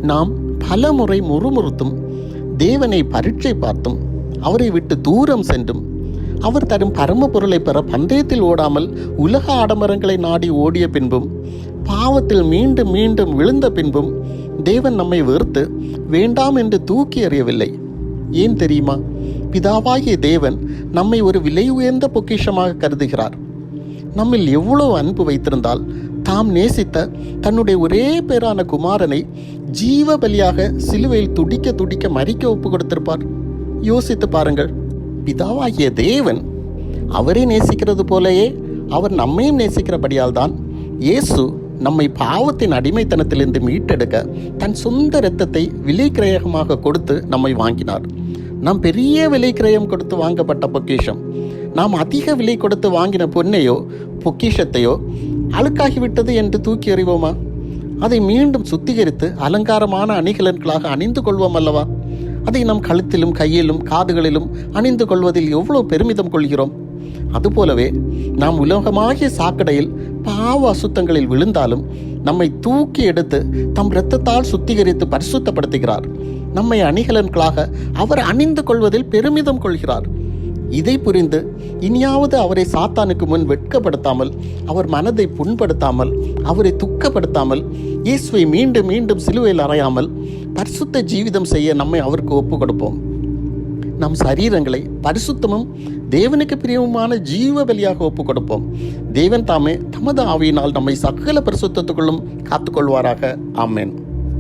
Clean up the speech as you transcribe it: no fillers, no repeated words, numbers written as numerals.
நாம் பல முறை முறுமுறுத்தும், தேவனை பரீட்சை பார்த்தும், அவரை விட்டு தூரம் சென்றும், அவர் தரும் பரம பொருளை பெற பந்தயத்தில் ஓடாமல் உலக ஆடம்பரங்களை நாடி ஓடிய பின்பும், பாவத்தில் மீண்டும் மீண்டும் விழுந்த பின்பும் தேவன் நம்மை வெறுத்து வேண்டாம் என்று தூக்கி எறியவில்லை. ஏன் தெரியுமா? பிதாவாகிய தேவன் நம்மை ஒரு விலை உயர்ந்த பொக்கிஷமாக கருதுகிறார். நம்மில் எவ்வளவு அன்பு வைத்திருந்தால் தாம் நேசித்த தன்னுடைய ஒரே பேரான குமாரனை ஜீவ பலியாக சிலுவையில் துடிக்க துடிக்க மரிக்க ஒப்பு கொடுத்திருப்பார். யோசித்து பாருங்கள். பிதாவாகிய தேவன் அவரை நேசிக்கிறது போலவே அவர் நம்மையும் நேசிக்கிறபடியால் தான் இயேசு நம்மை பாவத்தின் அடிமைத்தனத்திலிருந்து மீட்டெடுக்க தன் சொந்த இரத்தத்தை விலை கிரயமாக கொடுத்து நம்மை வாங்கினார். நாம் பெரிய விலை கிரயம் கொடுத்து வாங்கப்பட்ட பொக்கிஷம். நாம் அதிக விலை கொடுத்து வாங்கின பொன்னையோ பொக்கிஷத்தையோ அழுக்காகிவிட்டது என்று தூக்கி எறிவோமா? அதை மீண்டும் சுத்திகரித்து அலங்காரமான அணிகலன்களாக அணிந்து கொள்வோம் அல்லவா? அதை நம் கழுத்திலும் கையிலும் காதுகளிலும் அணிந்து கொள்வதில் எவ்வளவு பெருமிதம் கொள்கிறோம். அதுபோலவே நாம் உலகமாகிய சாக்கடையில் பாவ அசுத்தங்களில் விழுந்தாலும் நம்மை தூக்கி எடுத்து தம் இரத்தத்தால் சுத்திகரித்து பரிசுத்தப்படுத்துகிறார். நம்மை அணிகலன்களாக அவர் அணிந்து கொள்வதில் பெருமிதம் கொள்கிறார். இதை புரிந்து இனியாவது அவரை சாத்தானுக்கு முன் வெட்கப்படுத்தாமல், அவர் மனதை புண்படுத்தாமல், அவரை துக்கப்படுத்தாமல், இயேசுவை மீண்டும் மீண்டும் சிலுவையில் அறையாமல் பரிசுத்த ஜீவிதம் செய்ய நம்மை அவருக்கு ஒப்பு கொடுப்போம். நம் சரீரங்களை பரிசுத்தமும் தேவனுக்கு பிரியமுமான ஜீவ பலியாக ஒப்பு கொடுப்போம். தேவன் தாமே தமது ஆவியினால் நம்மை சகல பரிசுத்தத்துக்குள்ளும் காத்துக்கொள்வாராக. ஆமென்.